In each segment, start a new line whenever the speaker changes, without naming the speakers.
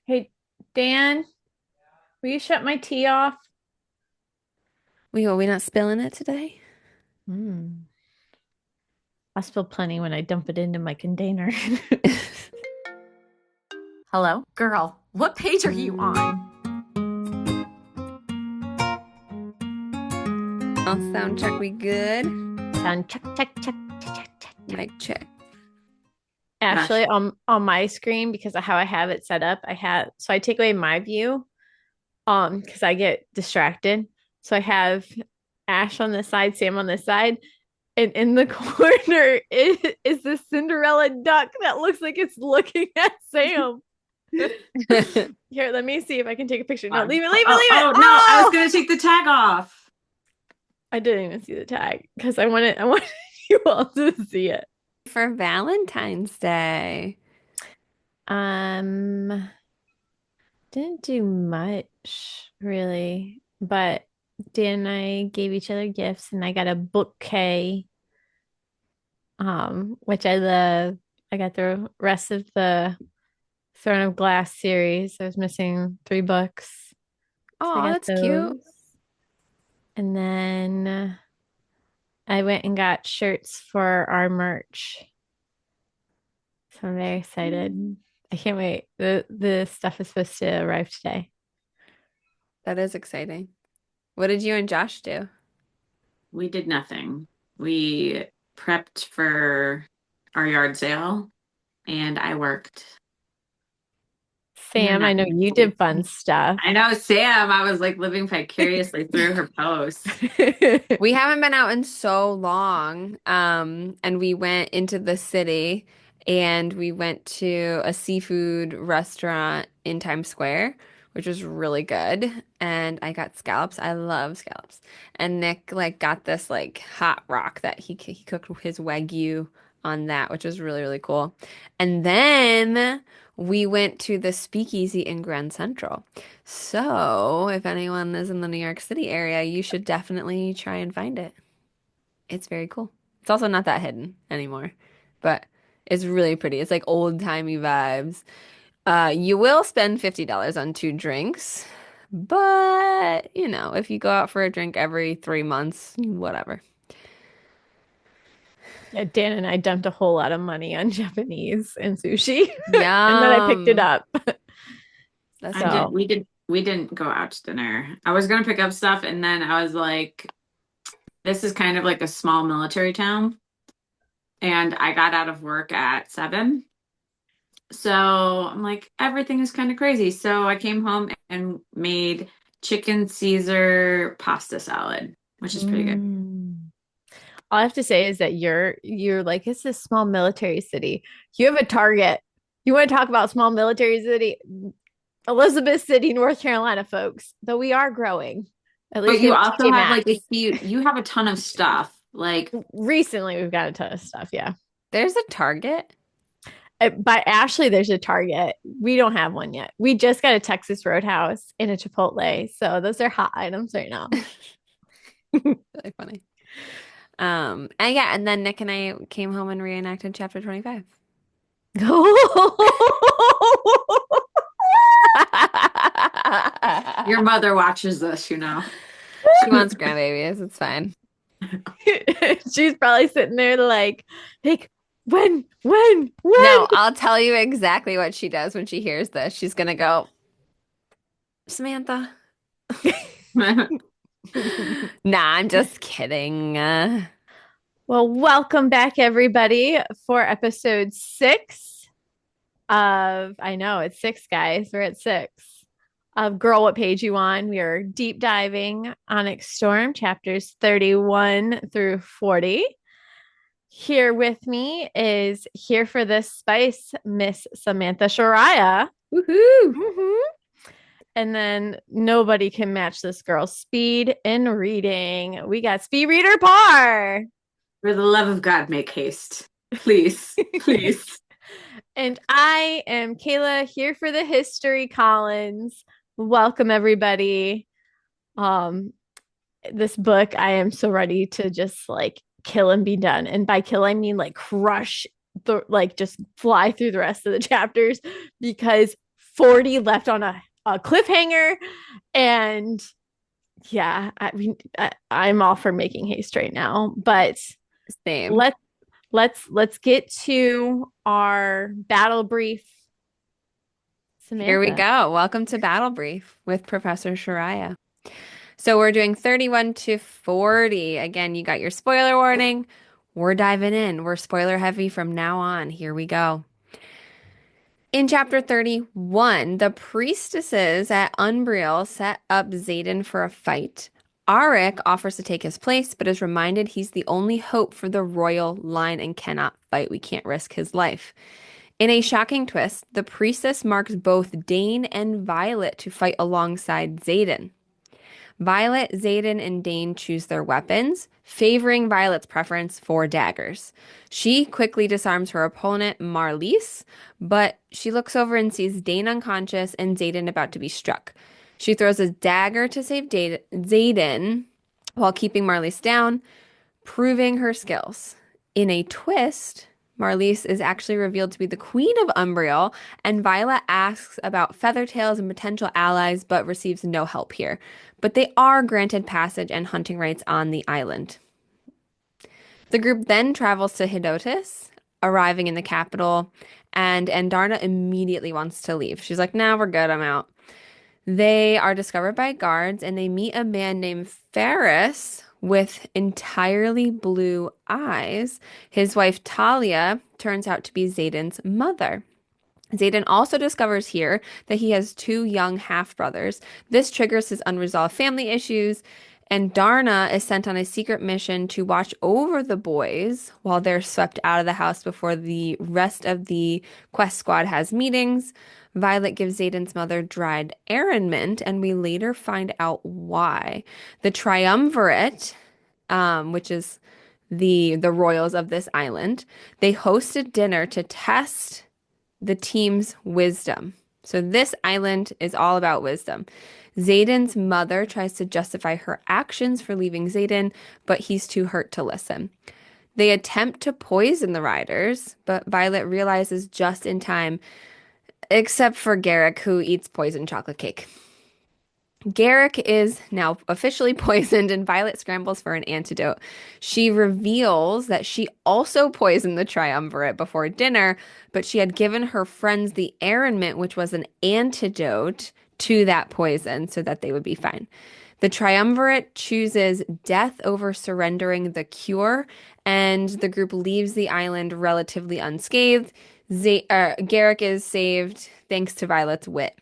Hey, Dan, will you shut my tea off?
We not spilling it today?
Mm. I'll spill plenty when I dump it into my container.
Hello? Girl, what page are you on?
All sound check, we good?
Sound check, check, check, check, check, check, check.
Mic check.
Actually,
Gosh.
on my screen, because of how I have it set up, I take away my view, because I get distracted. So I have Ash on this side, Sam on this side, and in the corner is this Cinderella duck that looks like it's looking at Sam. Here, let me see if I can take a picture. No, leave it, leave it,
Oh,
leave it.
oh no, I was
Oh!
gonna take the tag off.
I didn't even see the tag because I wanted you all to see it.
For Valentine's Day.
Um, didn't do much really, but Dan and I gave each other gifts and I got a bouquet, which I love. I got the rest of the Throne of Glass series. I was missing three books. So I
Oh,
got
that's cute.
those. And then I went and got shirts for our merch. So I'm very excited. I can't wait. The stuff is supposed to arrive today.
That is exciting. What did you and Josh do?
We did nothing. We prepped for our yard sale and I worked.
Sam, I know you did fun stuff.
I know Sam, I was like living vicariously through her posts.
We haven't been out in so long. And we went into the city and we went to a seafood restaurant in Times Square, which was really good. And I got scallops. I love scallops. And Nick got this hot rock that he cooked his wagyu on that, which was really, really cool. And then we went to the speakeasy in Grand Central. So, if anyone is in the New York City area, you should definitely try and find it. It's very cool. It's also not that hidden anymore, but it's really pretty. It's like old-timey vibes. You will spend $50 on two drinks, but if you go out for a drink every 3 months, whatever.
Yeah, Dan and I dumped a whole lot of money on Japanese and sushi, and then I picked it
Yum.
up.
That
I
sounds
did
So,
we didn't go out to dinner. I was gonna pick up stuff and then I was like, this is kind of like a small military town. And I got out of work at 7. So I'm like, everything is kind of crazy. So I came home and made chicken Caesar pasta salad, which is pretty good.
mm. All I have to say is that you're like it's a small military city. You have a Target. You want to talk about small military city? Elizabeth City, North Carolina, folks. Though we are growing. At
But
least we
you
have
also
TJ
have like
Maxx.
you have a ton of stuff. Like,
Recently, we've got a ton of stuff. Yeah.
There's a Target.
By Ashley, there's a Target. We don't have one yet. We just got a Texas Roadhouse and a Chipotle. So those are hot items right now.
Really funny. And yeah, and then Nick and I came home and reenacted chapter 25.
your mother watches this, you know.
She wants grandbabies. It's fine.
She's probably sitting there like, when?
No, I'll tell you exactly what she does when she hears this. She's gonna go, Samantha. Nah, I'm just kidding.
Well, welcome back, everybody, for episode 6 I know it's 6, guys. We're at 6 of Girl, What Page You On? We are deep diving Onyx Storm, chapters 31 through 40. Here with me is here for this spice, Miss Samantha Shariah.
Woohoo!
Mhm. And then nobody can match this girl's speed in reading. We got speed reader Par.
For the love of God, make haste. Please, please.
And I am Kayla here for the history Collins. Welcome everybody. Um this book I am so ready to just like kill and be done. And by kill I mean like crush the like just fly through the rest of the chapters because 40 left on a cliffhanger. And yeah, I'm all for making haste right now. But
Same.
let let's get to our battle brief,
Here we
Samantha.
go. Welcome to Battle Brief with Professor Shariah. So we're doing 31 to 40. Again, you got your spoiler warning. We're diving in. We're spoiler heavy from now on. Here we go. In chapter 31, the priestesses at Umbriel set up Xaden for a fight. Arik offers to take his place, but is reminded he's the only hope for the royal line and cannot fight. We can't risk his life. In a shocking twist, the priestess marks both Dane and Violet to fight alongside Xaden. Violet, Xaden, and Dane choose their weapons, favoring Violet's preference for daggers. She quickly disarms her opponent, Marlies, but she looks over and sees Dane unconscious and Xaden about to be struck. She throws a dagger to save Xaden while keeping Marlies down, proving her skills. In a twist, Marlies is actually revealed to be the Queen of Umbriel, and Violet asks about Feathertails and potential allies, but receives no help here. But they are granted passage and hunting rights on the island. The group then travels to Hidotis, arriving in the capital, and Andarna immediately wants to leave. She's like, "Nah, we're good, I'm out." They are discovered by guards and they meet a man named Ferris with entirely blue eyes. His wife Talia turns out to be Xaden's mother. Xaden also discovers here that he has two young half-brothers. This triggers his unresolved family issues, and Darna is sent on a secret mission to watch over the boys while they're swept out of the house before the rest of the quest squad has meetings. Violet gives Xaden's mother dried Aran mint, and we later find out why. The triumvirate, which is the royals of this island, they hosted dinner to test the team's wisdom. So this island is all about wisdom. Xaden's mother tries to justify her actions for leaving Xaden, but he's too hurt to listen. They attempt to poison the riders, but Violet realizes just in time, except for Garrick, who eats poisoned chocolate cake. Garrick is now officially poisoned, and Violet scrambles for an antidote. She reveals that she also poisoned the triumvirate before dinner, but she had given her friends the Aran mint, which was an antidote to that poison, so that they would be fine. The triumvirate chooses death over surrendering the cure, and the group leaves the island relatively unscathed. Garrick is saved thanks to Violet's wit.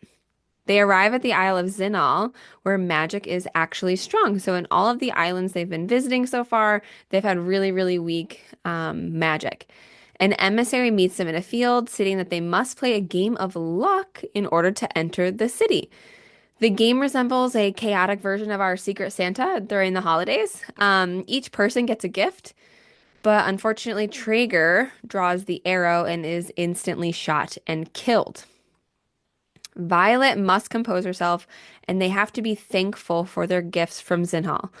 They arrive at the Isle of Zinal, where magic is actually strong. So in all of the islands they've been visiting so far, they've had really, really weak magic. An emissary meets them in a field, stating that they must play a game of luck in order to enter the city. The game resembles a chaotic version of our Secret Santa during the holidays. Each person gets a gift, but unfortunately, Traeger draws the arrow and is instantly shot and killed. Violet must compose herself, and they have to be thankful for their gifts from Zinhal.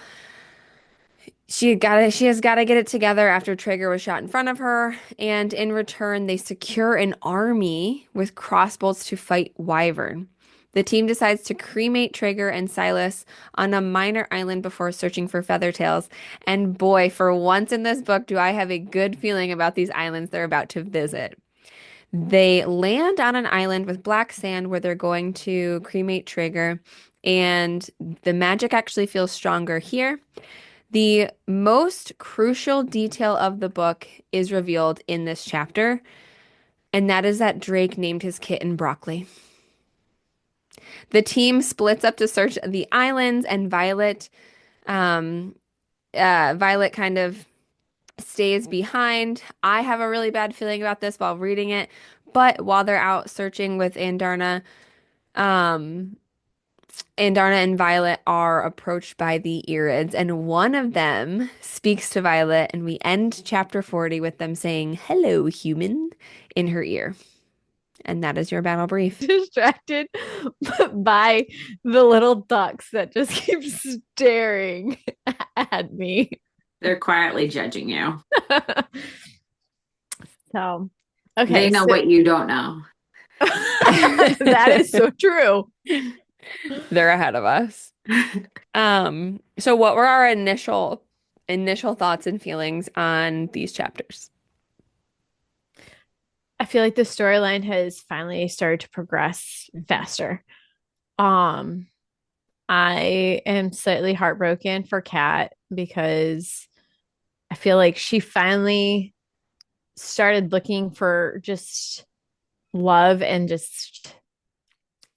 She has got to get it together after Traeger was shot in front of her, and in return, they secure an army with crossbows to fight Wyvern. The team decides to cremate Traeger and Silas on a minor island before searching for Feathertails. And boy, for once in this book, do I have a good feeling about these islands they're about to visit. They land on an island with black sand where they're going to cremate Traeger, and the magic actually feels stronger here. The most crucial detail of the book is revealed in this chapter, and that is that Drake named his kitten Broccoli. The team splits up to search the islands, and um, Violet kind of stays behind. I have a really bad feeling about this while reading it, but while they're out searching with um, Andarna and Violet are approached by the Irids, and one of them speaks to Violet, and we end chapter 40 with them saying, "Hello, human," in her ear. And that is your battle brief.
Distracted by the little ducks that just keep staring at me.
They're quietly judging you.
So, okay.
They know
So,
what you don't know.
That is so true.
They're ahead of us. So what were our initial thoughts and feelings on these chapters?
I feel like the storyline has finally started to progress faster. Um, I am slightly heartbroken for Kat because I feel like she finally started looking for just love and just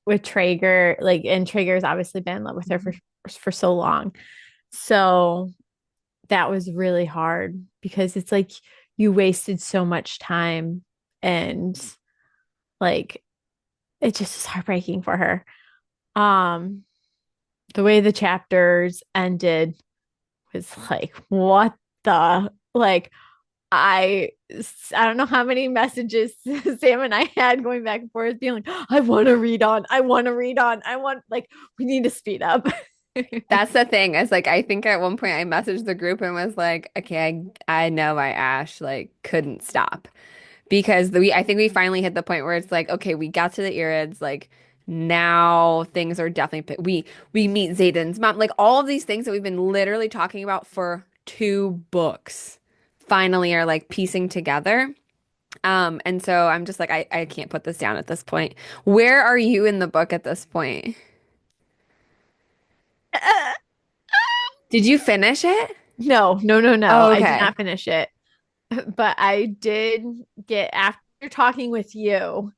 with Traeger, like, and Traeger's obviously been in love with her for so long. So that was really hard because it's like you wasted so much time and like it just is heartbreaking for her. Um, the way the chapters ended was like, what the like I I don't know how many messages Sam and I had going back and forth being like, I want to read on. I want to read on. I want like we need to speed up.
That's the thing. Is like I think at one point I messaged the group and was like, okay, I know why Ash like couldn't stop because I think we finally hit the point where it's like, okay, we got to the Irids, like now things are definitely we meet Zayden's mom, like all of these things that we've been literally talking about for 2 books finally are like piecing together. And so I'm just like I can't put this down at this point. Where are you in the book at this point? Did you finish it?
No, no, no, no.
Oh,
I did
okay.
not finish it. But I did get after talking with you,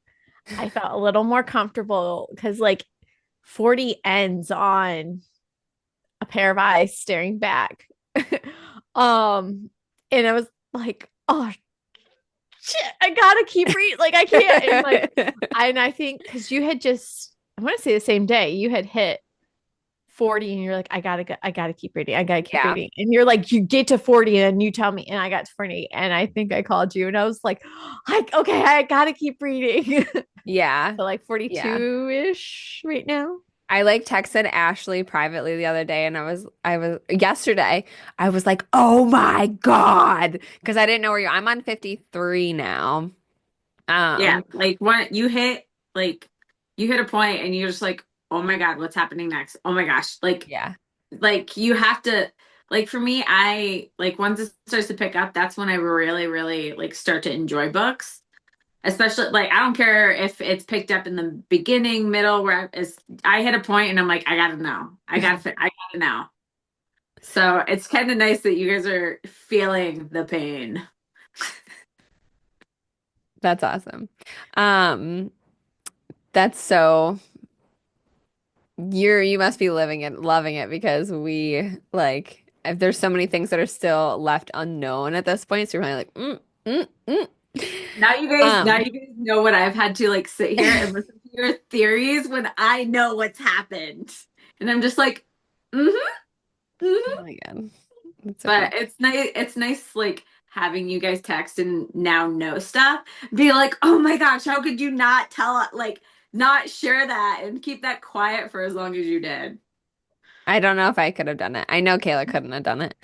I felt a little more comfortable because like 40 ends on a pair of eyes staring back. um, and I was like, oh shit, I gotta keep reading. Like I can't. And like I think because you had just I want to say the same day, you had hit 40 and you're like, I gotta keep reading. I gotta keep
Yeah.
reading. And you're like, you get to 40 and then you tell me, and I got to 40. And I think I called you and I was like, okay, I gotta keep reading.
Yeah.
So like
Yeah.
42-ish right now.
I like texted Ashley privately the other day and I was yesterday, I was like, "Oh my God." Because I didn't know where I'm on 53 now.
Yeah,
Um,
like when you hit a point and you're just like, oh my God, what's happening next? Oh my gosh.
yeah.
Like you have to like for me, I like once it starts to pick up, that's when I really, really like start to enjoy books. Especially like I don't care if it's picked up in the beginning, middle, where I hit a point and I'm like, I gotta know. I gotta know. So it's kind of nice that you guys are feeling the pain.
That's awesome. Um, that's so you must be living it, loving it because we like if there's so many things that are still left unknown at this point, so you're probably like, mm.
Now
Um,
you guys know what I've had to like sit here and listen to your theories when I know what's happened. And I'm just like, mm-hmm,
oh
mm-hmm.
my God. That's so
But
funny.
it's nice like having you guys text and now know stuff. Be like, oh my gosh, how could you not not share that and keep that quiet for as long as you did?
I don't know if I could have done it. I know Kayla couldn't have done it.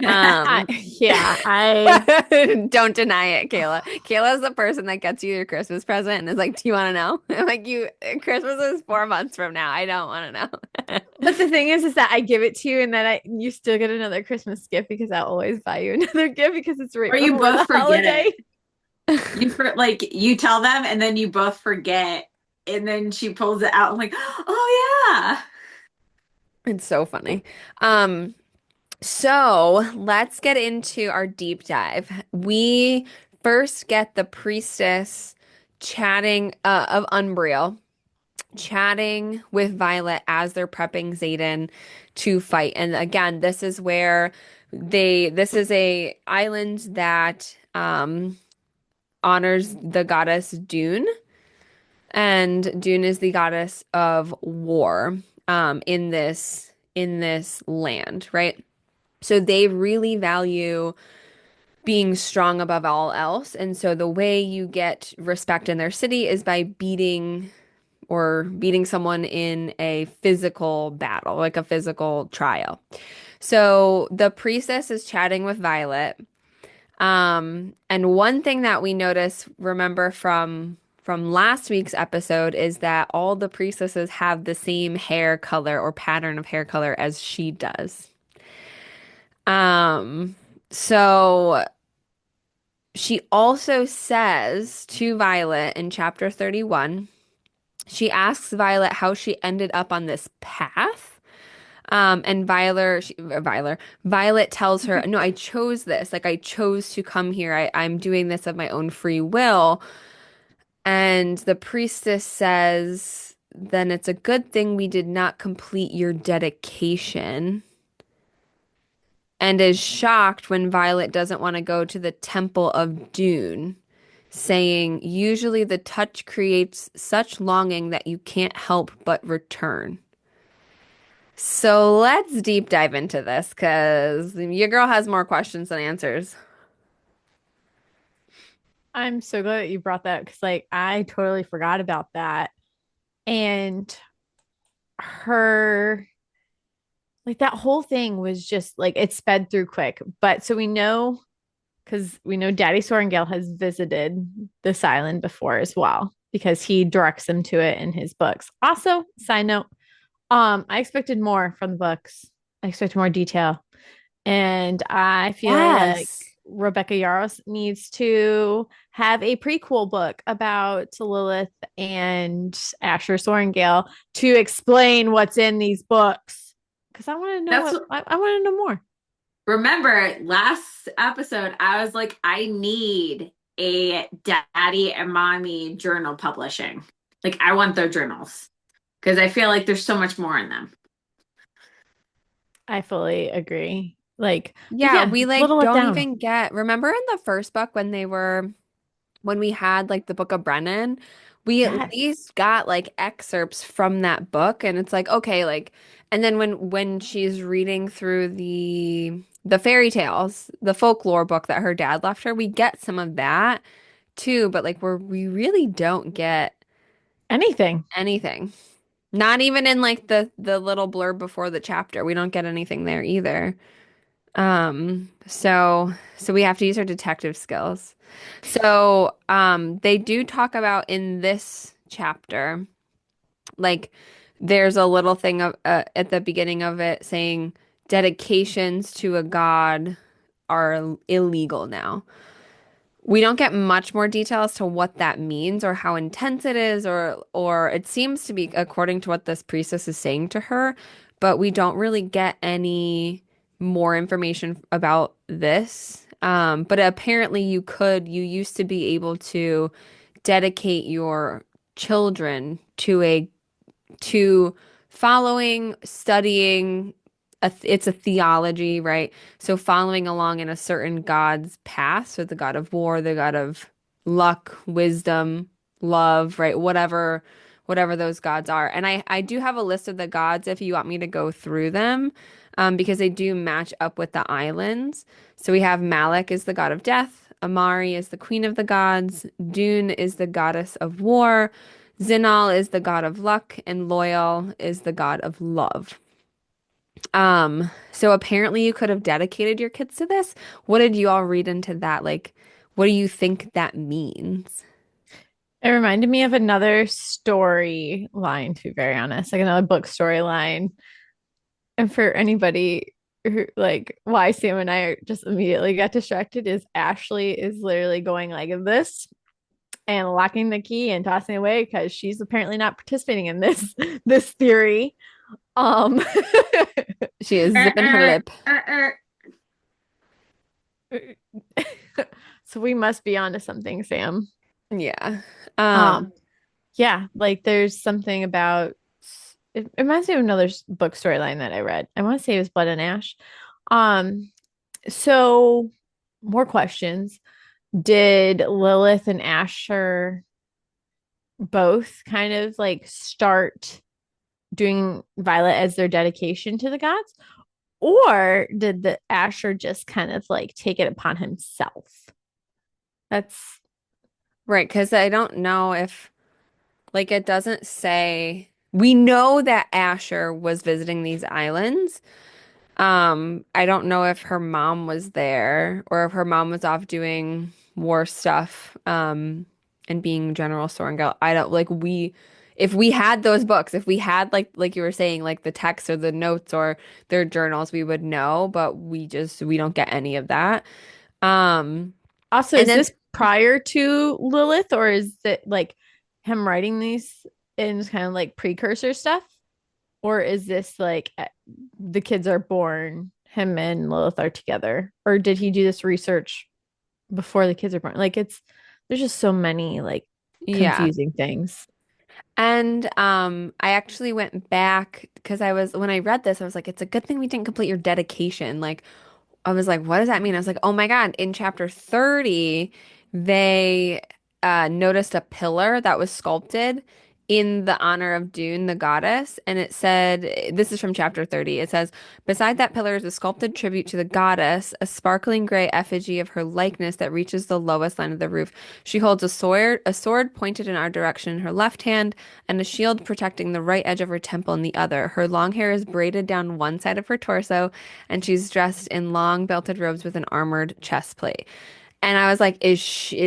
I,
Um,
yeah, I
don't deny it, Kayla. Kayla's the person that gets you your Christmas present and is like, "Do you want to know?" I'm like, "You, Christmas is 4 months from now. I don't want to know."
but the thing is that I give it to you and then you still get another Christmas gift because I always buy you another gift because it's right
Or you
before
both
the
forget
holiday.
it. You tell them and then you both forget and then she pulls it out. I'm like, oh yeah.
It's so funny. Um, so let's get into our deep dive. We first get the priestess chatting of Umbriel, chatting with Violet as they're prepping Xaden to fight. And again, this is where this is a island that honors the goddess Dune, and Dune is the goddess of war in this land, right? So they really value being strong above all else. And so the way you get respect in their city is by beating someone in a physical battle, like a physical trial. So the priestess is chatting with Violet. And one thing that we notice, remember from last week's episode is that all the priestesses have the same hair color or pattern of hair color as she does. Um, so she also says to Violet in chapter 31, she asks Violet how she ended up on this path. And Violet tells her, no, I chose this. Like I chose to come here. I'm doing this of my own free will. And the priestess says, then it's a good thing we did not complete your dedication. And is shocked when Violet doesn't want to go to the Temple of Dune, saying, usually the touch creates such longing that you can't help but return. So let's deep dive into this because your girl has more questions than answers.
I'm so glad that you brought that because, like, I totally forgot about that. And her, like, that whole thing was just like it sped through quick. But so we know because we know Daddy Sorrengail has visited this island before as well because he directs them to it in his books. Also, side note, I expected more from the books. I expected more detail. And I feel like
Yes.
Rebecca Yarros needs to have a prequel book about Lilith and Asher Sorrengail to explain what's in these books. Because I want to know
That's
what
what,
I want to know more.
remember last episode, I was like, I need a daddy and mommy journal publishing. Like, I want their journals because I feel like there's so much more in them.
I fully agree. Like, but
Yeah,
yeah,
we like
little let
don't
down.
even get, remember in the first book when we had like the Book of Brennan, we at
Yes.
least got like excerpts from that book and it's like okay, like and then when she's reading through the fairy tales, the folklore book that her dad left her, we get some of that too, but like we really don't get
Anything.
anything. Not even in like the little blurb before the chapter. We don't get anything there either. So we have to use our detective skills. So, they do talk about in this chapter, like there's a little thing of at the beginning of it saying dedications to a god are illegal now. We don't get much more detail as to what that means or how intense it is or it seems to be according to what this priestess is saying to her, but we don't really get any more information about this. But apparently you used to be able to dedicate your children to following, studying it's a theology, right? So following along in a certain god's path, so the god of war, the god of luck, wisdom, love, right? Whatever those gods are. And I do have a list of the gods if you want me to go through them, because they do match up with the islands. So we have Malak is the god of death, Amari is the queen of the gods, Dune is the goddess of war, Zinal is the god of luck, and Loyal is the god of love. So apparently you could have dedicated your kids to this. What did you all read into that? Like, what do you think that means?
It reminded me of another storyline, to be very honest, like another book storyline. And for anybody who, like, why Sam and I just immediately got distracted is Ashley is literally going like this and locking the key and tossing it away because she's apparently not participating in this theory. Um,
She is zipping her lip.
so we must be onto something, Sam.
Yeah.
Um, yeah, like there's something about it reminds me of another book storyline that I read. I want to say it was Blood and Ash. Um, so more questions. Did Lilith and Asher both kind of like start doing Violet as their dedication to the gods? Or did the Asher just kind of like take it upon himself? That's
Right, because I don't know if like it doesn't say we know that Asher was visiting these islands. I don't know if her mom was there or if her mom was off doing war stuff. and being General Sorrengail. I don't like we if we had those books, if we had like you were saying, like the texts or the notes or their journals, we would know, but we don't get any of that. Um
Also,
and
is
then
this prior to Lilith, or is it like him writing these in kind of like precursor stuff? Or is this like the kids are born, him and Lilith are together? Or did he do this research before the kids are born? Like there's just so many like
yeah.
confusing things.
And I actually went back because I was when I read this, I was like, it's a good thing we didn't complete your dedication. Like I was like, what does that mean? I was like, oh my God, in chapter 30, they noticed a pillar that was sculpted in the honor of Dune, the goddess. And it said, this is from chapter 30. It says, beside that pillar is a sculpted tribute to the goddess, a sparkling gray effigy of her likeness that reaches the lowest line of the roof. She holds a sword pointed in our direction in her left hand, and a shield protecting the right edge of her temple in the other. Her long hair is braided down one side of her torso, and she's dressed in long belted robes with an armored chest plate. And I was like, is she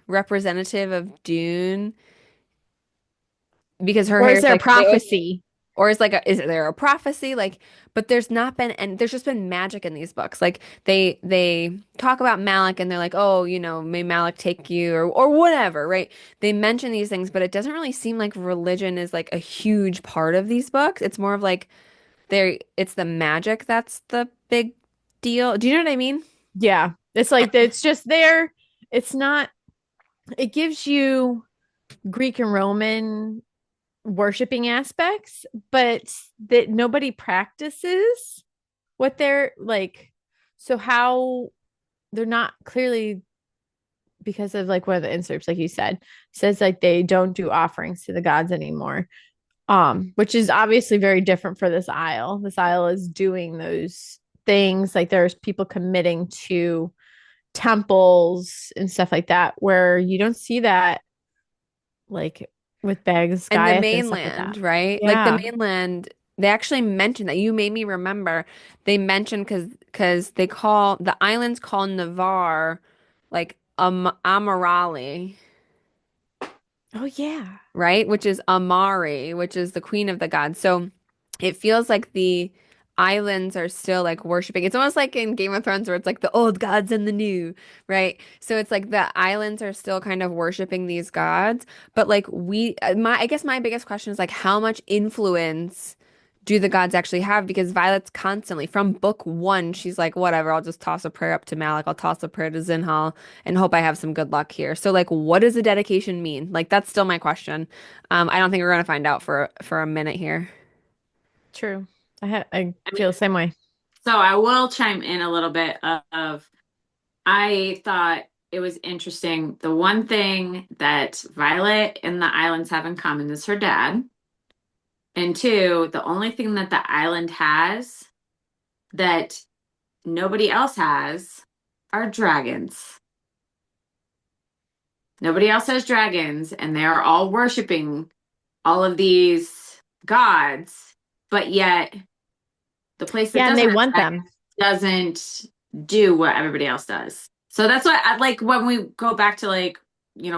representative of Dune? Because her
Or
hair
is
is
there a
like they always,
prophecy?
or is there a prophecy? Like, but there's not been, and there's just been magic in these books. Like they talk about Malik and they're like, oh, may Malik take you or whatever, right? They mention these things, but it doesn't really seem like religion is like a huge part of these books. It's more of like it's the magic that's the big deal. Do you know what I mean?
Yeah. It's like it's just there. It's not, it gives you Greek and Roman worshiping aspects, but that nobody practices what they're like. So how they're not clearly because of like one of the inserts, like you said, says like they don't do offerings to the gods anymore. Which is obviously very different for this isle. This isle is doing those things. Like there's people committing to temples and stuff like that, where you don't see that like with Bags
And the
Gaiath and stuff like
mainland,
that.
right? Like the
Yeah.
mainland, they actually mentioned that. You made me remember. They mentioned because they call the islands call Navarre like Amarali,
Oh yeah.
right? Which is Amari, which is the queen of the gods. So it feels like the islands are still like worshiping. It's almost like in Game of Thrones where it's like the old gods and the new, right? So it's like the islands are still kind of worshiping these gods, but like I guess my biggest question is like how much influence do the gods actually have? Because Violet's constantly from book one, she's like, whatever, I'll just toss a prayer up to Malik, I'll toss a prayer to Zinhal and hope I have some good luck here. So like what does a dedication mean? Like that's still my question. I don't think we're gonna find out for a minute here.
True. I
I mean,
feel the same way.
so I will chime in a little bit of I thought it was interesting. The one thing that Violet and the islands have in common is her dad. And two, the only thing that the island has that nobody else has are dragons. Nobody else has dragons, and they're all worshiping all of these gods, but yet the place that
Yeah, and
doesn't
they
have
want
dragons
them.
doesn't do what everybody else does. So that's why I like when we go back to like,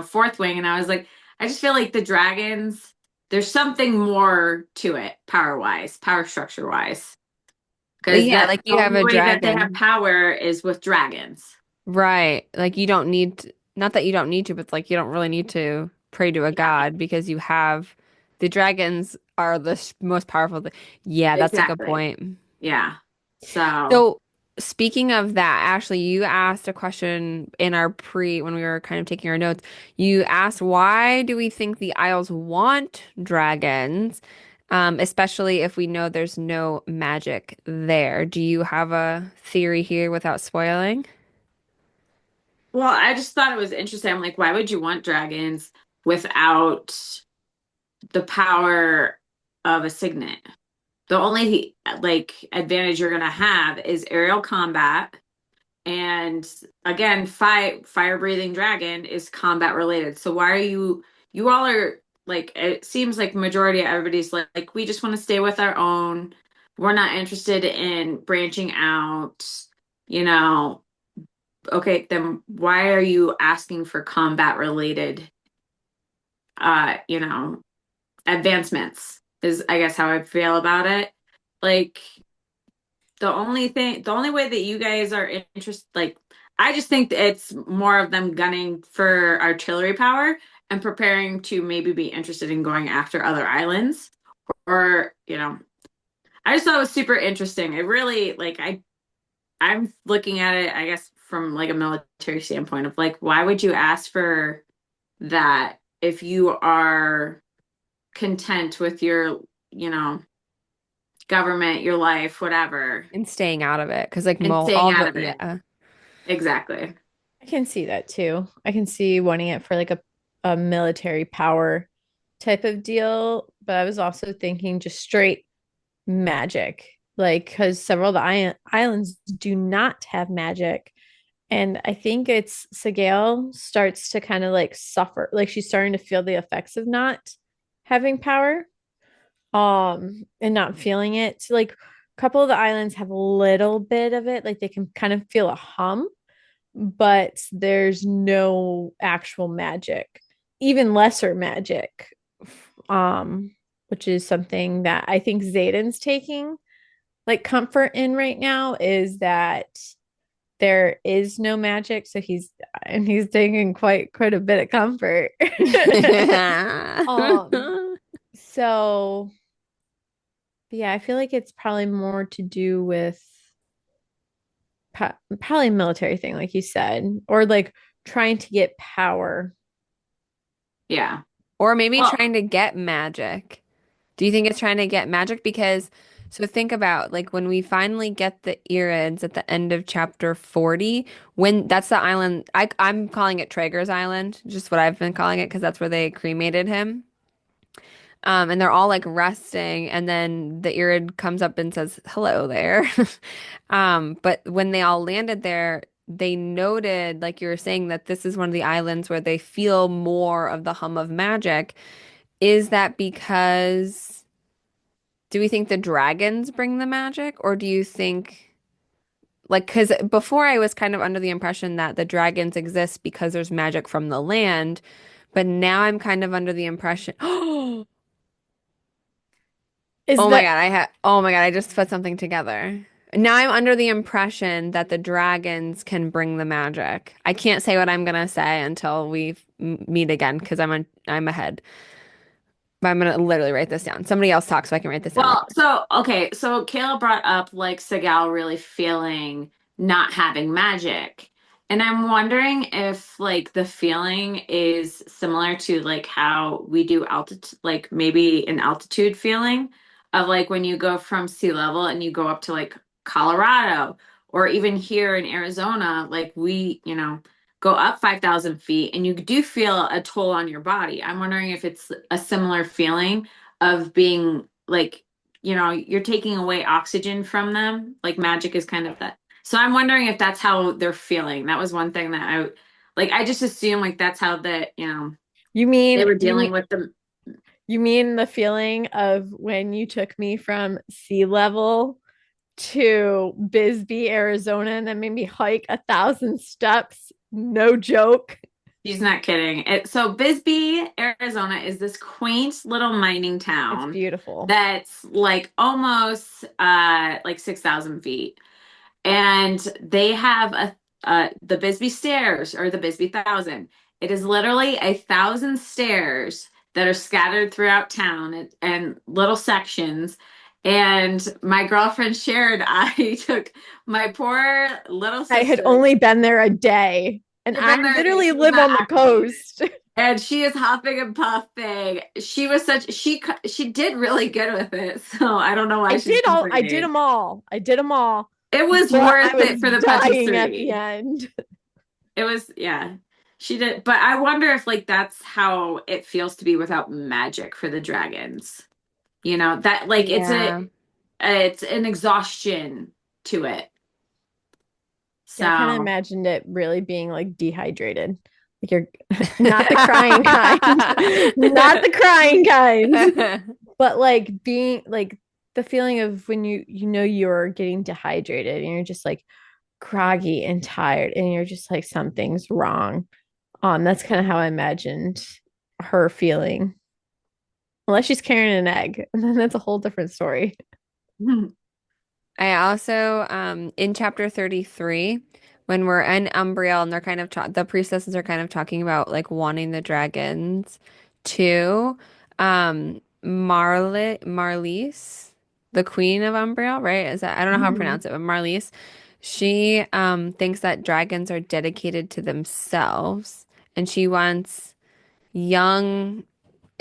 Fourth Wing, and I was like, I just feel like the dragons, there's something more to it, power wise, power structure wise. Because
Yeah,
that
like
the
you have
only
a
way that they have
dragon.
power is with dragons.
Right. Like you don't need not that you don't need to, but like you don't really need to pray to a
Yeah,
god because you have the dragons are the most powerful. Yeah, that's a good
exactly.
point.
Yeah. So,
So speaking of that, Ashley, you asked a question in our pre when we were kind of taking our notes. You asked why do we think the Isles want dragons? Especially if we know there's no magic there. Do you have a theory here without spoiling?
well, I just thought it was interesting. I'm like, why would you want dragons without the power of a signet? The only like advantage you're gonna have is aerial combat. And again, fire breathing dragon is combat related. So why are you all are like it seems like majority of everybody's like we just want to stay with our own. We're not interested in branching out, you know. okay, then why are you asking for combat related, you know, advancements is I guess how I feel about it. Like the only way that you guys are interested, like I just think that it's more of them gunning for artillery power and preparing to maybe be interested in going after other islands or, I just thought it was super interesting. It really like I'm looking at it, I guess, from like a military standpoint of like, why would you ask for that if you are content with your, you know, government, your life, whatever,
And staying out of it because like
and
mo
staying
all
out
the
of it.
yeah.
Exactly.
I can see that too. I can see wanting it for like a military power type of deal, but I was also thinking just straight magic, like because several of the islands do not have magic. And I think it's Sigale starts to kind of like suffer, like she's starting to feel the effects of not having power, and not feeling it. So, like a couple of the islands have a little bit of it, like they can kind of feel a hum, but there's no actual magic, even lesser magic. Which is something that I think Zayden's taking like comfort in right now is that there is no magic, so he's taking quite a bit of comfort. um so yeah, I feel like it's probably more to do with probably a military thing, like you said, or like trying to get power.
Yeah.
Or maybe
Well,
trying to get magic. Do you think it's trying to get magic? Because, so think about like when we finally get the Irids at the end of chapter 40, when that's the island, I'm calling it Traeger's Island, just what I've been calling it because that's where they cremated him. And they're all like resting, and then the Irid comes up and says, "Hello there." But when they all landed there, they noted, like you were saying, that this is one of the islands where they feel more of the hum of magic. Is that because do we think the dragons bring the magic, or do you think like because before I was kind of under the impression that the dragons exist because there's magic from the land, but now I'm kind of under the impression.
Is
Oh my
that
God, oh my God, I just put something together. Now I'm under the impression that the dragons can bring the magic. I can't say what I'm gonna say until we meet again because I'm ahead. But I'm gonna literally write this down. Somebody else talk so I can write this down real
well,
quick.
so okay, so Kayla brought up like Segal really feeling not having magic. And I'm wondering if like the feeling is similar to like how we do altitude, like maybe an altitude feeling of like when you go from sea level and you go up to like Colorado or even here in Arizona, like we, go up 5,000 feet and you do feel a toll on your body. I'm wondering if it's a similar feeling of being like, you're taking away oxygen from them. Like magic is kind of that. So I'm wondering if that's how they're feeling. That was one thing that I just assume like that's how
you
they
mean
were
you
dealing
mean
with them.
you mean the feeling of when you took me from sea level to Bisbee, Arizona, and then made me hike 1,000 steps? No joke.
She's not kidding. So Bisbee, Arizona is this quaint little mining
It's
town
beautiful.
that's like almost like 6,000 feet. And they have the Bisbee Stairs or the Bisbee Thousand. It is literally 1,000 stairs that are scattered throughout town and little sections. And my girlfriend shared, I took my poor little
I had
sister.
only been there a day, and
She'd
I
been there a day.
literally
She was
live
not
on the
acclimated.
coast.
And she is hopping and puffing. She did really good with it. So I don't know why she's
I did
complaining.
them all. I did them all.
It was
But I
worth it
was
for the
dying at the
patisserie.
end.
It was, yeah, she did. But I wonder if like that's how it feels to be without magic for the dragons. That like
Yeah.
it's an exhaustion to it.
Yeah, I kind of
So
imagined it really being like dehydrated. Like you're not the crying kind, not the crying kind, but like being like the feeling of when you know you're getting dehydrated and you're just like groggy and tired, and you're just like, something's wrong. That's kind of how I imagined her feeling. Unless she's carrying an egg, and then that's a whole different story.
I also, in chapter 33, when we're in Umbriel and they're kind of the priestesses are kind of talking about like wanting the dragons too. Marlise, the queen of Umbriel, right? Is that I don't know how to
Mhm.
pronounce it, but Marlise, she thinks that dragons are dedicated to themselves and she wants young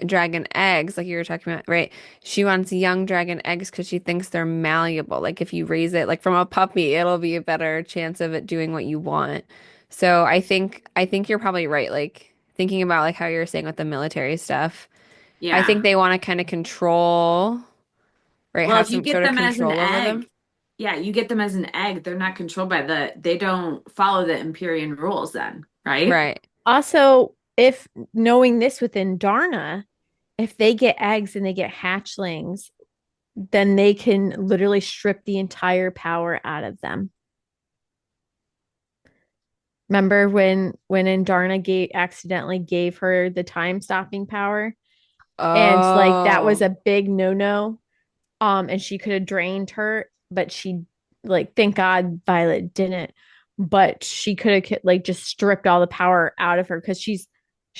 dragon eggs, like you were talking about, right? She wants young dragon eggs because she thinks they're malleable. Like if you raise it like from a puppy, it'll be a better chance of it doing what you want. So I think you're probably right. Like thinking about like how you're saying with the military stuff. I think
Yeah.
they want to kind of control, right?
Well,
Have
if you
some
get
sort of
them as an
control over
egg,
them.
yeah, you get them as an egg, they're not controlled by they don't follow the Empyrean rules then, right?
Right.
Also, if knowing this within Darna, if they get eggs and they get hatchlings, then they can literally strip the entire power out of them. Remember when Indarna accidentally gave her the time stopping power, and like that was
Oh,
a big no-no. And she could have drained her, but she, like, thank God Violet didn't. But she could have like just stripped all the power out of her because she's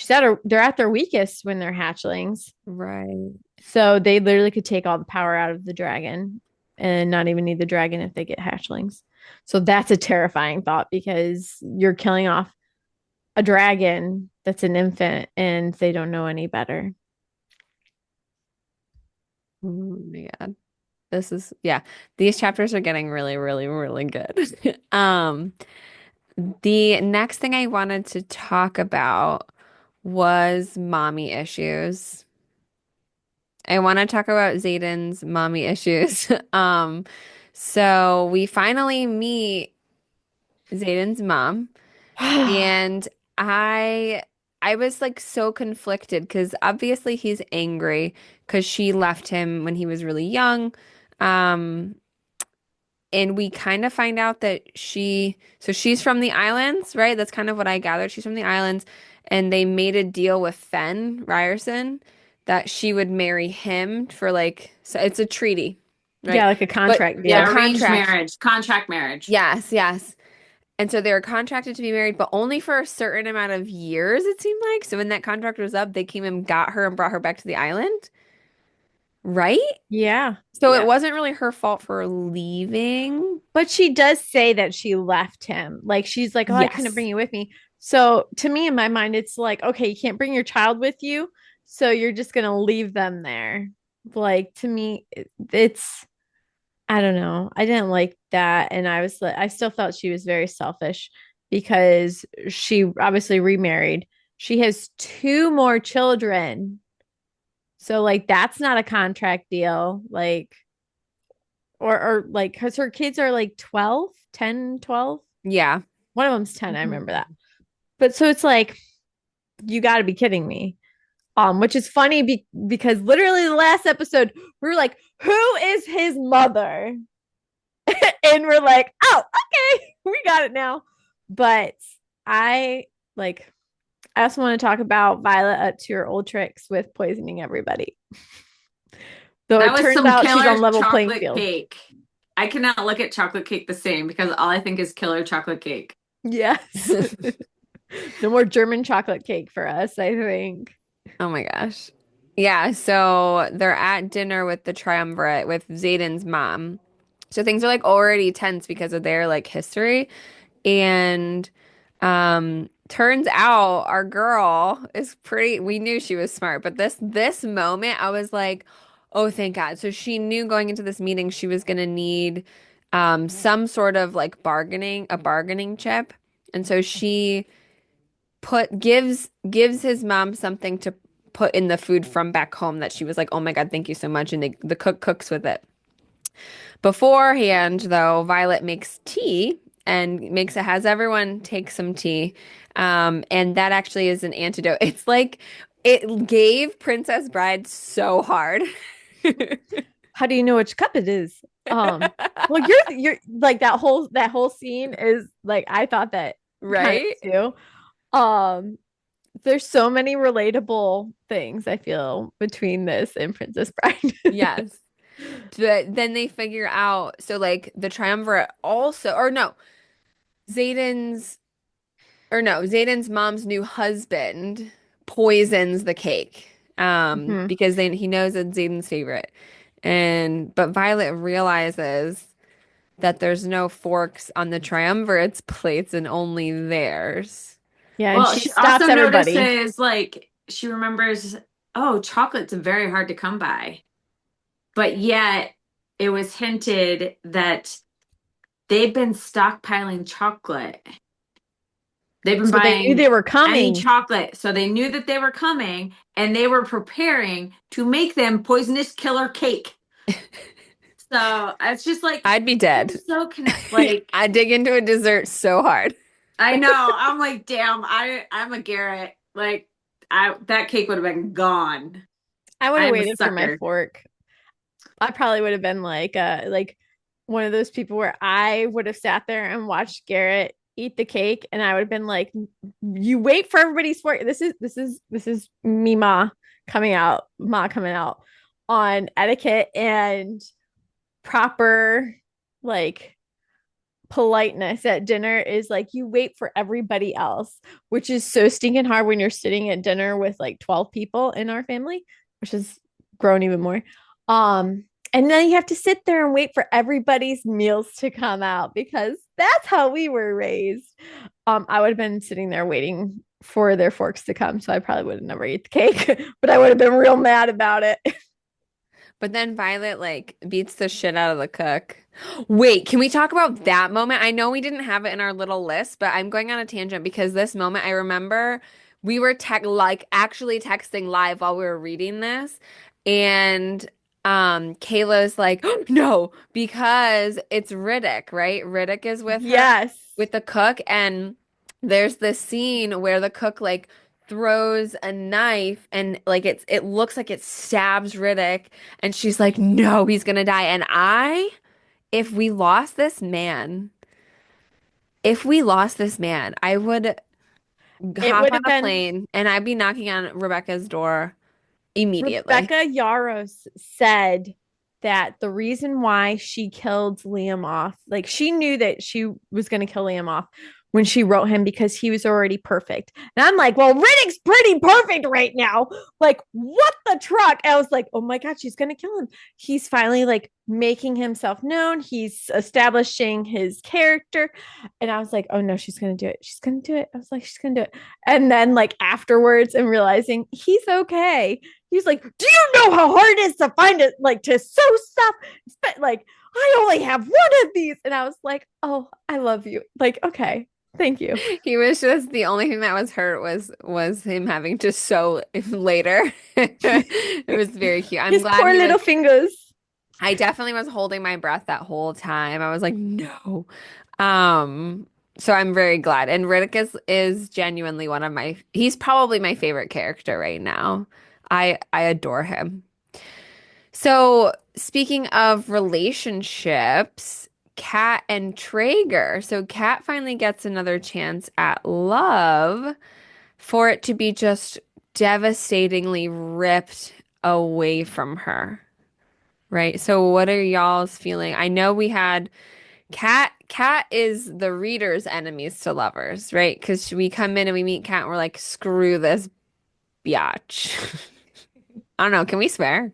at her they're at their weakest when they're hatchlings.
right.
So they literally could take all the power out of the dragon and not even need the dragon if they get hatchlings. So that's a terrifying thought because you're killing off a dragon that's an infant and they don't know any better.
Oh my God. This is yeah. These chapters are getting really, really, really good. The next thing I wanted to talk about was mommy issues. I want to talk about Zayden's mommy issues. So we finally meet Zayden's mom, and I I was like so conflicted because obviously he's angry because she left him when he was really young. Um, and we kind of find out that so she's from the islands, right? That's kind of what I gathered. She's from the islands, and they made a deal with Fen Ryerson that she would marry him for like, so it's a treaty,
Yeah,
right?
like a
But
contract
a
Yeah,
deal.
arranged
contract.
marriage, contract marriage.
Yes, yes. And so they were contracted to be married, but only for a certain amount of years, it seemed like. So when that contract was up, they came and got her and brought her back to the island, right?
Yeah.
So it
Yeah.
wasn't really her fault for leaving.
But she does say that she left him. Like she's like, "Oh, I couldn't
Yes.
bring you with me." So to me, in my mind, it's like, okay, you can't bring your child with you, so you're just gonna leave them there. Like to me, it's I don't know. I didn't like that, and I was like, I still felt she was very selfish because she obviously remarried. She has two more children, so like that's not a contract deal. Like or like because her kids are like 12, 10, 12.
Yeah.
One of them's 10, I remember
Mhm.
that. But so it's like, you got to be kidding me. Which is funny because literally the last episode we were like, who is his mother? And we're like, oh, okay, we got it now. But I like I also want to talk about Violet up to her old tricks with poisoning everybody. Though
That
it
was
turns
some
out she's
killer
on level playing
chocolate
field.
cake. I cannot look at chocolate cake the same because all I think is killer chocolate cake.
Yes. No more German chocolate cake for us, I think.
Oh my gosh. Yeah, so they're at dinner with the triumvirate with Zayden's mom. So things are like already tense because of their like history. And turns out our girl is pretty we knew she was smart, but this moment I was like, "Oh, thank God." So she knew going into this meeting she was going to need some sort of like bargaining chip. And so she gives his mom something to put in the food from back home that she was like, "Oh my God, thank you so much." And the cook cooks with it. Beforehand, though, Violet makes tea and has everyone take some tea. And that actually is an antidote. It's like it gave Princess Bride so hard.
how do you know which cup it is? Well, you're like that whole scene is like I thought that kind
Right?
of too. Um, there's so many relatable things I feel between this and Princess Bride.
Yes. But then they figure out, so like the triumvirate also, or no, Zayden's, or no, Zayden's mom's new husband poisons the cake.
Mhm.
Because then he knows it's Zayden's favorite. But Violet realizes that there's no forks on the triumvirate's plates and only theirs.
Yeah, and
Well,
she
she
stops
also
everybody.
notices like she remembers, oh, chocolate's very hard to come by. But yet it was hinted that they've been stockpiling chocolate. They've been
So they knew
buying
they were
any
coming.
chocolate. So they knew that they were coming and they were preparing to make them poisonous killer cake. So it's just like
I'd be
they're
dead.
so connect. Like
I dig into a dessert so hard.
I know. I'm like, damn. I'm a Garrett. Like I that cake would have been gone.
I would
I
have
am a
waited for my
sucker.
fork. I probably would have been like one of those people where I would have sat there and watched Garrett eat the cake, and I would have been like, "You wait for everybody's fork. This is me, ma coming out on etiquette and proper like politeness at dinner is like you wait for everybody else, which is so stinking hard when you're sitting at dinner with like 12 people in our family, which has grown even more. Um, and then you have to sit there and wait for everybody's meals to come out because that's how we were raised. I would have been sitting there waiting for their forks to come, so I probably would have never eat the cake, but I would have been real mad about it.
But then Violet like beats the shit out of the cook. Wait, can we talk about that moment? I know we didn't have it in our little list, but I'm going on a tangent because this moment I remember we were tech like actually texting live while we were reading this, and Kayla's like, "Oh, no, because it's Riddick, right? Riddick is with her
Yes,
with the cook, and there's this scene where the cook like throws a knife and like it looks like it stabs Riddick and she's like, no, he's gonna die. And if we lost this man, if we lost this man, I would
it
hop
would
on
have
a
been
plane and I'd be knocking on Rebecca's door immediately.
Rebecca Yaros said that the reason why she killed Liam off, like she knew that she was going to kill Liam off when she wrote him because he was already perfect. And I'm like, well, Riddick's pretty perfect right now. Like, what the truck? I was like, oh my God, she's going to kill him. He's finally like making himself known. He's establishing his character. And I was like, oh no, she's going to do it. She's going to do it. I was like, she's going to do it. And then, like, afterwards, and realizing he's okay. He's like, do you know how hard it is to find it, like to sew stuff? But like, I only have one of these. And I was like, oh, I love you. Like, okay, thank you.
He was just the only thing that was hurt was him having to sew later. It was very cute. I'm
His
glad
poor
he was
little fingers.
I definitely was holding my breath that whole time. I was like, no. Um, so I'm very glad. And Riddick is genuinely one of my he's probably my favorite character right now. I adore him. So speaking of relationships, Kat and Traeger. So Kat finally gets another chance at love for it to be just devastatingly ripped away from her. Right. So what are y'all's feeling? I know we had Kat is the reader's enemies to lovers, right? Because we come in and we meet Kat and we're like, screw this biatch. I don't know. Can we swear?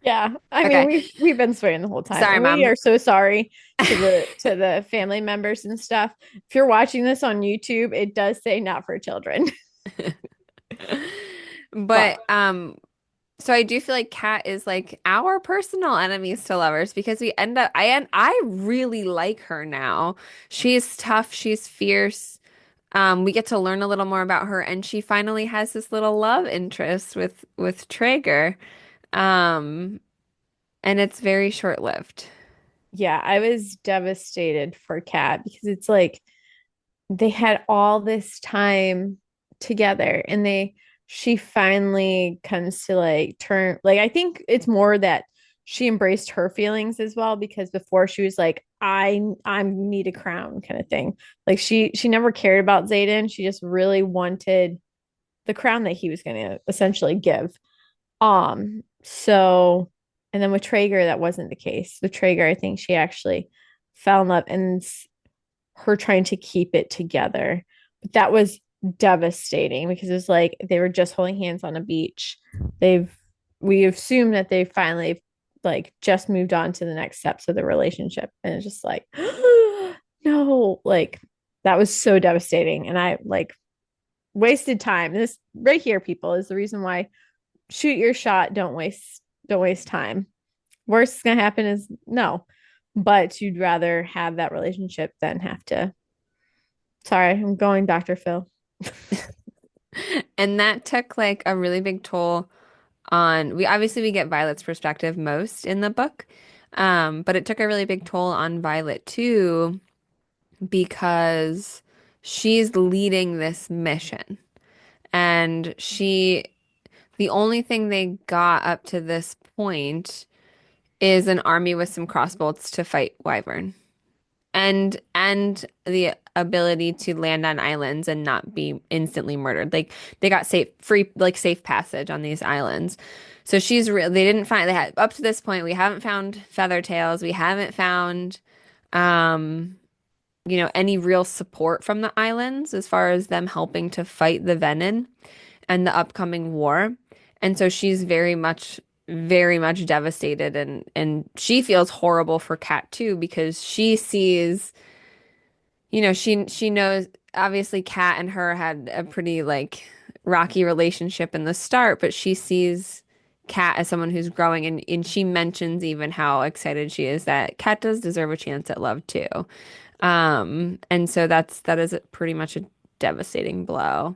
Yeah, I mean
Okay.
we've been swearing the whole time,
Sorry,
and we
Mom.
are so sorry to the family members and stuff. If you're watching this on YouTube, it does say not for children, but
But so I do feel like Kat is like our personal enemies to lovers because we end up I really like her now. She's tough, she's fierce. We get to learn a little more about her, and she finally has this little love interest with Traeger. Um, and it's very short-lived.
yeah, I was devastated for Kat because it's like they had all this time together and she finally comes to like turn like I think it's more that she embraced her feelings as well, because before she was like, I need a crown kind of thing. Like she never cared about Zayden. She just really wanted the crown that he was going to essentially give. So, and then with Traeger, that wasn't the case. With Traeger, I think she actually fell in love, and her trying to keep it together. But that was devastating because it's like they were just holding hands on a beach. They've we assume that they finally like just moved on to the next steps of the relationship. And it's just like no, like that was so devastating. And I like wasted time. This right here, people, is the reason why shoot your shot, don't waste time. Worst is gonna happen is no. But you'd rather have that relationship than have to. Sorry, I'm going Dr. Phil.
And that took like a really big toll on we get Violet's perspective most in the book. But it took a really big toll on Violet too because she's leading this mission. And the only thing they got up to this point is an army with some crossbows to fight Wyvern. And the ability to land on islands and not be instantly murdered. Like they got safe passage on these islands. So they didn't find they had up to this point we haven't found Feathertails. We haven't found um any real support from the islands as far as them helping to fight the Venom and the upcoming war. And so she's very much devastated and she feels horrible for Kat too because she sees, she knows obviously Kat and her had a pretty like rocky relationship in the start, but she sees Kat as someone who's growing and she mentions even how excited she is that Kat does deserve a chance at love too. And so that is pretty much a devastating blow.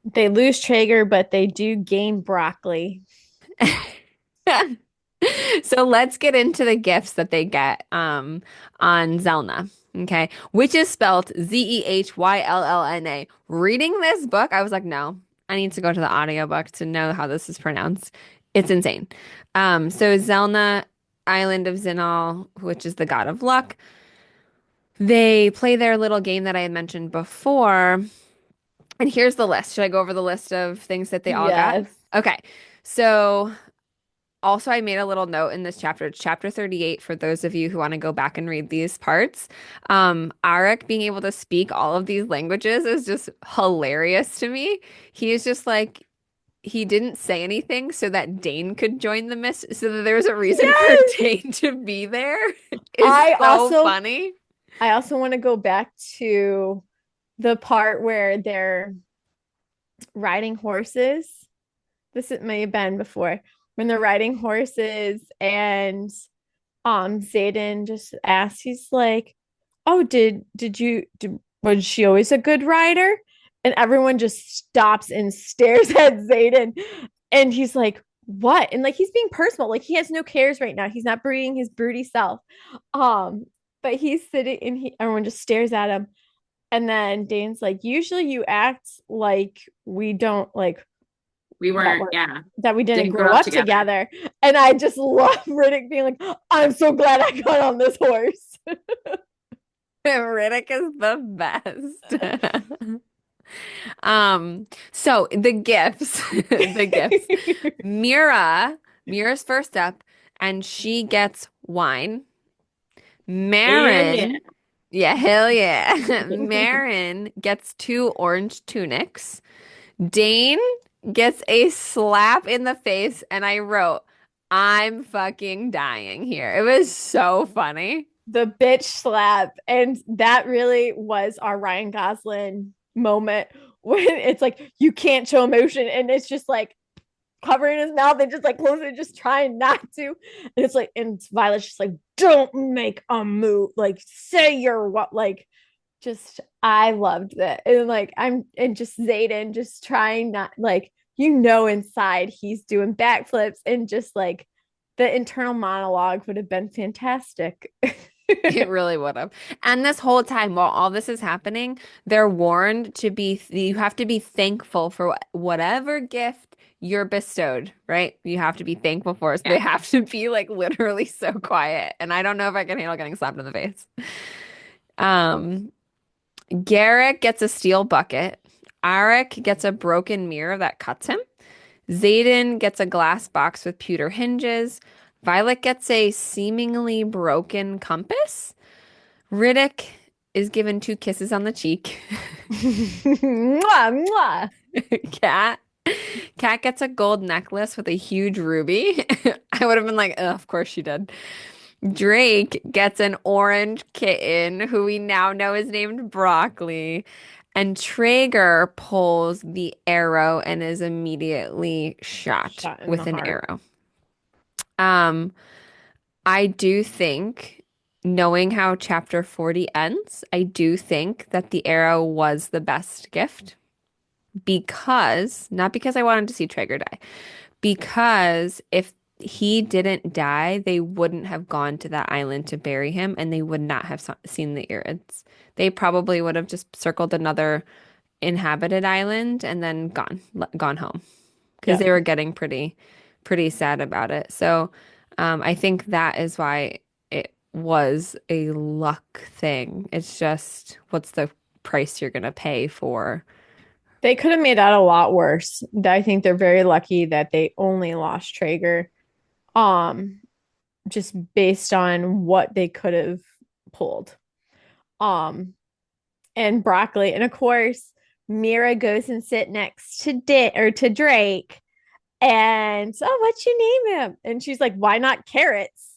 They lose Traeger, but they do gain broccoli.
So let's get into the gifts that they get on Zelna. Okay, which is spelled ZehYllna. Reading this book, I was like, no, I need to go to the audiobook to know how this is pronounced. It's insane. So Zelna, Island of Zinal, which is the god of luck, they play their little game that I had mentioned before. And here's the list. Should I go over the list of things that they all got?
Yes.
Okay. So also, I made a little note in this chapter, chapter 38, for those of you who want to go back and read these parts. Arik being able to speak all of these languages is just hilarious to me. He is just like, he didn't say anything so that Dane could join the miss, so that there was a reason for
Yes.
Dane to be there. Is
I
so
also
funny.
I also want to go back to the part where they're riding horses. May have been before when they're riding horses and Zayden just asks, he's like, oh, was she always a good rider? And everyone just stops and stares at Zayden. And he's like, what? And like he's being personal. Like he has no cares right now. He's not breeding his broody self. Um, but he's sitting and everyone just stares at him. And then Dane's like, usually you act like we don't like
We
that
weren't,
we're
yeah,
that we didn't
didn't
grow
grow up
up
together.
together. And I just love Riddick being like, I'm so glad I got on this horse.
Riddick is the best. So the gifts, the gifts. Mira's first up, and she gets wine.
Hell yeah.
Marin, yeah, hell yeah. Marin gets 2 orange tunics. Dane gets a slap in the face, and I wrote, I'm fucking dying here. It was so funny.
The bitch slap. And that really was our Ryan Gosling moment when it's like, you can't show emotion. And it's just like covering his mouth and just like closing it, just trying not to. And it's like, and Violet's just like, don't make a move. Like, say you're what, like, just, I loved that. And like, and just Zayden just trying not, like, inside he's doing backflips and just like the internal monologue would have been fantastic.
It really would have. And this whole time, while all this is happening, they're warned you have to be thankful for whatever gift you're bestowed, right? You have to be thankful for it. So they
Yeah.
have to be like literally so quiet. And I don't know if I can handle getting slapped in the face. Um, Garrick gets a steel bucket. Arik gets a broken mirror that cuts him. Xaden gets a glass box with pewter hinges. Violet gets a seemingly broken compass. Riddick is given two kisses on the cheek.
Mwah, mwah.
Cat. Cat gets a gold necklace with a huge ruby. I would have been like, "Ugh, of course she did." Drake gets an orange kitten who we now know is named Broccoli. And Traeger pulls the arrow and is immediately shot
Shot in the
with an
heart.
arrow. Um, I do think, knowing how chapter 40 ends, I do think that the arrow was the best gift because, not because I wanted to see Traeger die, because if he didn't die, they wouldn't have gone to that island to bury him and they would not have seen the Irids. They probably would have just circled another inhabited island and then gone home because
Yeah.
they were getting pretty sad about it. So I think that is why it was a luck thing. It's just what's the price you're gonna pay for.
They could have made that a lot worse. I think they're very lucky that they only lost Traeger. Um, just based on what they could have pulled. Um, and broccoli. And of course, Mira goes and sit next to to Drake. And oh, what you name him? And she's like, why not carrots?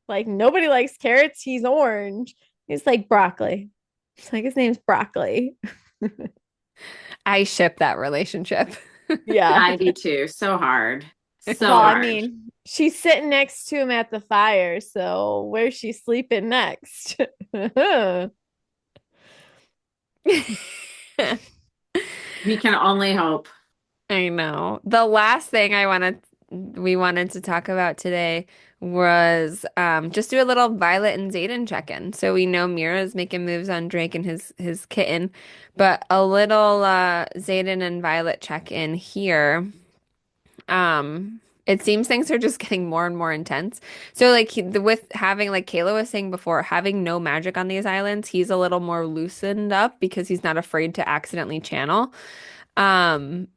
Like nobody likes carrots. He's orange. He's like broccoli. It's like his name's broccoli.
I ship that relationship.
Yeah.
I do too. So hard. So
Well, I
hard.
mean, she's sitting next to him at the fire, so where's she sleeping next?
We can only hope.
I know. The last thing we wanted to talk about today was just do a little Violet and Xaden check-in. So we know Mira's making moves on Drake and his kitten, but a little Xaden and Violet check-in here. It seems things are just getting more and more intense. So like with having like Kayla was saying before, having no magic on these islands, he's a little more loosened up because he's not afraid to accidentally channel. Um,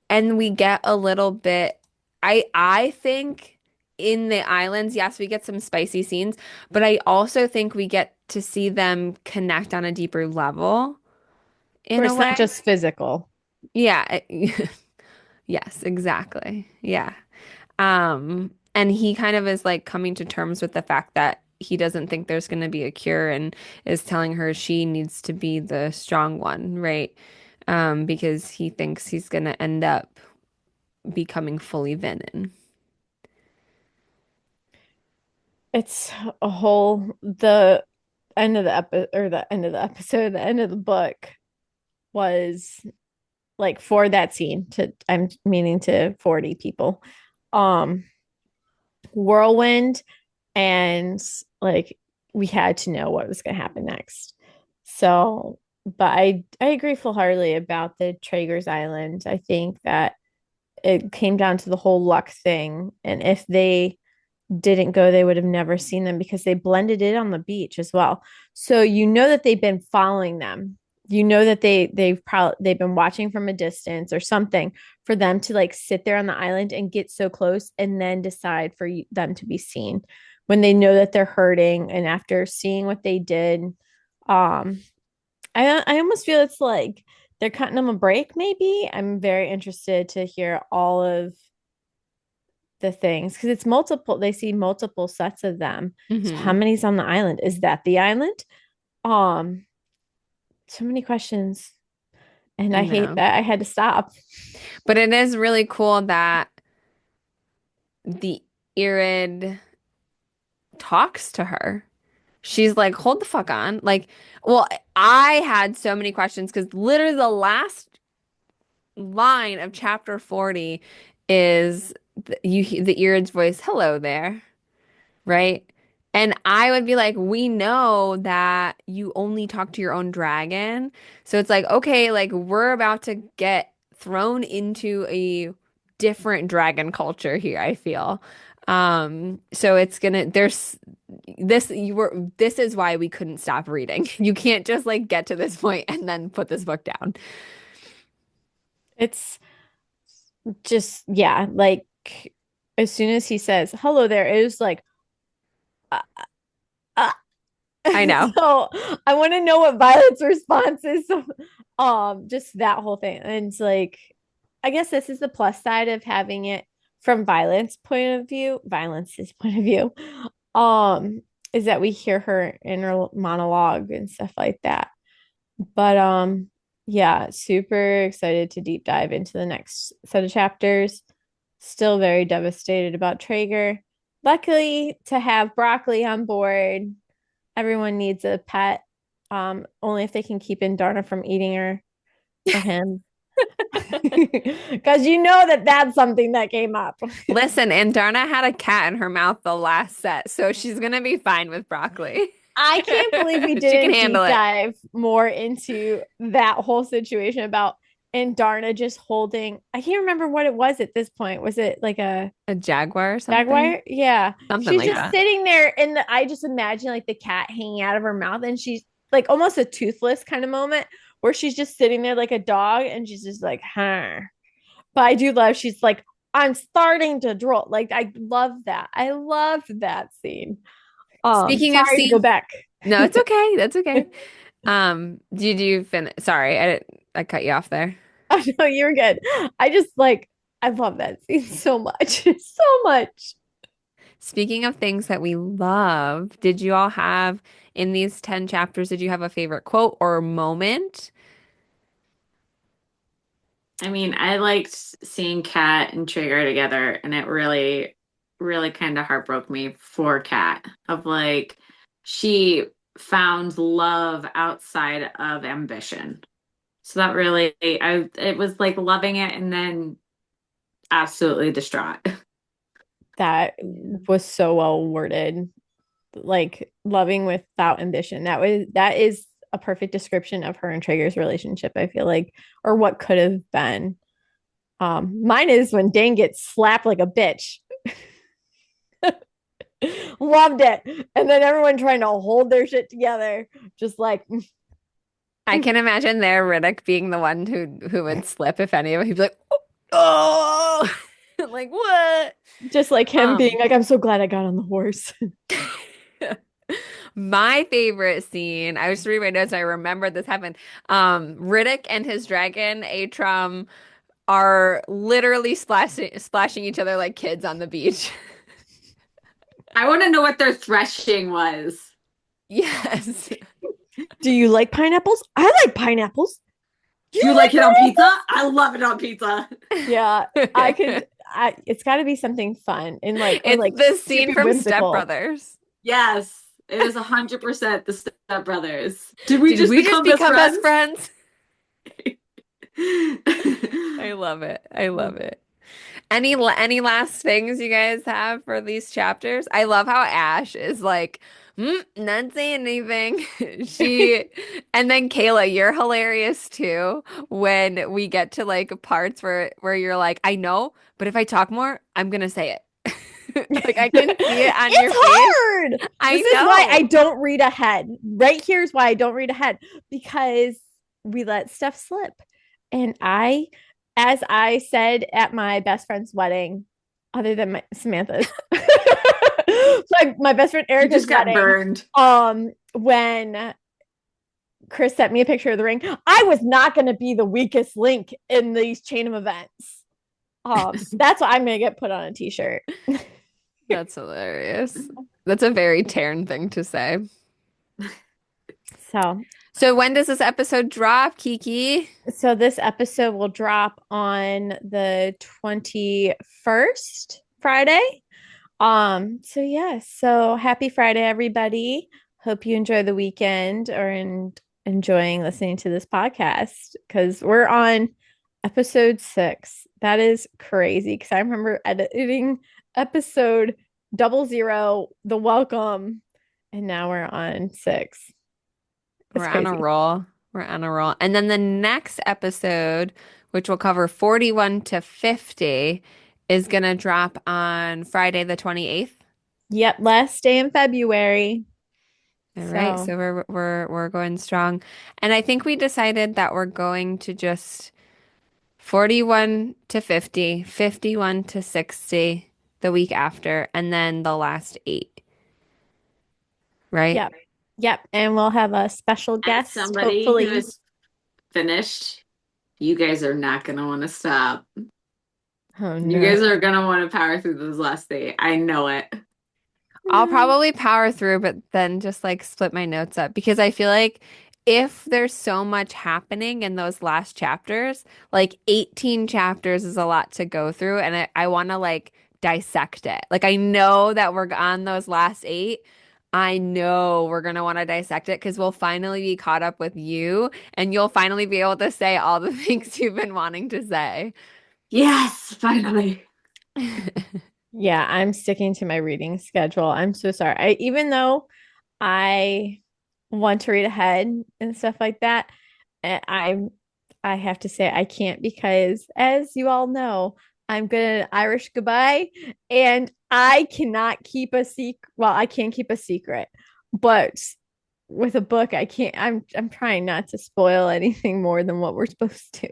and we get a little bit I think in the islands, yes, we get some spicy scenes, but I also think we get to see them connect on a deeper level in
Where
a
it's not
way.
just physical.
Yeah. Yes, exactly. Yeah. And he kind of is like coming to terms with the fact that he doesn't think there's going to be a cure and is telling her she needs to be the strong one, right? Because he thinks he's going to end up becoming fully venom.
It's a whole the end of the the end of the episode, the end of the book was like for that scene to I'm meaning to 40 people. Um whirlwind and like we had to know what was going to happen next. So, but I agree full-heartedly about the Traeger's Island. I think that it came down to the whole luck thing, and if they didn't go, they would have never seen them because they blended in on the beach as well. So you know that they've been following them. You know that they've been watching from a distance or something for them to like sit there on the island and get so close and then decide for them to be seen when they know that they're hurting and after seeing what they did. I almost feel it's like they're cutting them a break. Maybe I'm very interested to hear all of the things because it's multiple. They see multiple sets of them. So how
Hmm.
many's on the island? Is that the island? Um, so many questions, and
I
I hate
know.
that I had to stop.
But it is really cool that the Irid talks to her. She's like, hold the fuck on. Like, well, I had so many questions because literally the last line of chapter 40 is the Irid's voice, hello there, right? And I would be like, we know that you only talk to your own dragon. So it's like, okay, like we're about to get thrown into a different dragon culture here, I feel. So it's gonna there's this is why we couldn't stop reading. You can't just like get to this point and then put this book down.
It's just, yeah, like as soon as he says, hello there, it was like, uh, uh.
I know.
So I want to know what Violet's response is. So, just that whole thing. And it's like, I guess this is the plus side of having it from Violence's point of view, um, is that we hear her inner monologue and stuff like that. But yeah, super excited to deep dive into the next set of chapters. Still very devastated about Traeger. Luckily to have Broccoli on board. Everyone needs a pet. Only if they can keep Darna from eating her or him. Because you know that that's something that came up.
Listen, and Darna had a cat in her mouth the last set, so she's gonna be fine with broccoli.
I can't believe we
She can
didn't deep
handle it.
dive more into that whole situation about Darna just holding. I can't remember what it was at this point. Was it like a
A jaguar or something?
jaguar? Yeah.
Something
She's
like
just
that.
sitting there and I just imagine like the cat hanging out of her mouth and she's like almost a toothless kind of moment where she's just sitting there like a dog and she's just like, huh. But I do love she's like, I'm starting to drool. Like I love that. I loved that scene.
Speaking of
Sorry to go
scenes,
back.
no, it's okay. That's okay. Did you finish? Sorry, I cut you off there.
Oh no, you're good. I just like I love that scene so much. So much.
Speaking of things that we love, did you all have in these 10 chapters, did you have a favorite quote or moment?
I mean, I liked seeing Kat and Trigger together, and it really, really kind of heartbroke me for Kat. Of like, she found love outside of ambition. So that really, it was like loving it and then absolutely distraught.
That was so well worded. Like loving without ambition. That is a perfect description of her and Traeger's relationship, I feel like, or what could have been. Mine is when Dane gets slapped like a bitch. Loved it. And then everyone trying to hold their shit together, just like
I can imagine there Riddick being the one who would slip if any of it. He'd be like, oh, like what?
just like him being
Um,
like, I'm so glad I got on the horse.
my favorite scene, I was reading my notes, I remember this happened. Riddick and his dragon, Atrum, are literally splashing each other like kids on the beach.
I want to know what their threshing was.
Yes.
Do you like pineapples? I like pineapples.
Do you like it on pizza? I love it on pizza.
Yeah, I could. It's got to be something fun and like or
It's
like
the scene
stupid
from Step
whimsical.
Brothers.
Yes, it is 100% the Step Brothers. Did we
Did
just
we just
become best
become best
friends?
friends? I love it. I love it. Any last things you guys have for these chapters? I love how Ash is like, not saying anything. She and then Kayla, you're hilarious too when we get to like parts where you're like, I know, but if I talk more, I'm gonna say it. Like I can see it on your
It's
face.
hard.
I
This is why I
know.
don't read ahead. Right here's why I don't read ahead because we let stuff slip. And as I said at my best friend's wedding, other than my Samantha's, like my best friend
You
Erica's
just got
wedding,
burned.
when Chris sent me a picture of the ring, I was not going to be the weakest link in these chain of events. That's why I'm going to get put on a t-shirt.
That's hilarious. That's a very Taryn thing to say.
So
So when does this episode drop, Kiki?
So this episode will drop on the 21st, Friday. So yeah, so happy Friday, everybody. Hope you enjoy the weekend or enjoying listening to this podcast because we're on episode 6. That is crazy because I remember editing episode 00, the welcome, and now we're on 6.
We're
It's
on a
crazy.
roll. We're on a roll. And then the next episode which will cover 41 to 50, is going to drop on Friday the 28th.
Yep, last day in February.
All right,
So,
so we're going strong. And I think we decided that we're going to just 41 to 50, 51 to 60 the week after, and then the last 8, right?
yep. Yep, and we'll have a special
As
guest,
somebody who
hopefully.
is finished, you guys are not gonna want to stop.
Oh
You
no.
guys are gonna want to power through those last 8. I know it.
I'll probably power through, but then just like split my notes up because I feel like if there's so much happening in those last chapters, like 18 chapters is a lot to go through, and I want to like dissect it. Like I know that we're on those last 8. I know we're gonna want to dissect it because we'll finally be caught up with you, and you'll finally be able to say all the things you've been wanting to say.
Yes, finally.
Yeah, I'm sticking to my reading schedule. I'm so sorry. Even though I want to read ahead and stuff like that, eh, I'm I have to say I can't because as you all know, I'm good at Irish goodbye and I cannot keep a secret. Well, I can keep a secret, but with a book, I can't. I'm trying not to spoil anything more than what we're supposed to.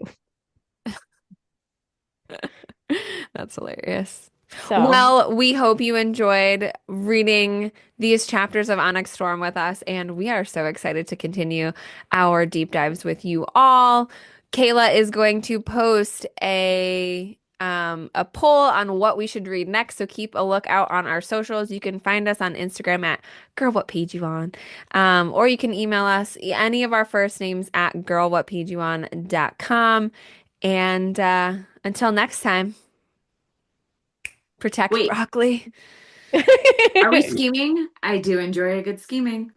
That's hilarious.
So,
Well, we hope you enjoyed reading these chapters of Onyx Storm with us, and we are so excited to continue our deep dives with you all. Kayla is going to post a poll on what we should read next, so keep a lookout on our socials. You can find us on Instagram at Girl What Page You On, or you can email us any of our first names at girlwhatpageyouon.com. And until next time. Protect
Wait,
broccoli.
are we scheming? I do enjoy a good scheming.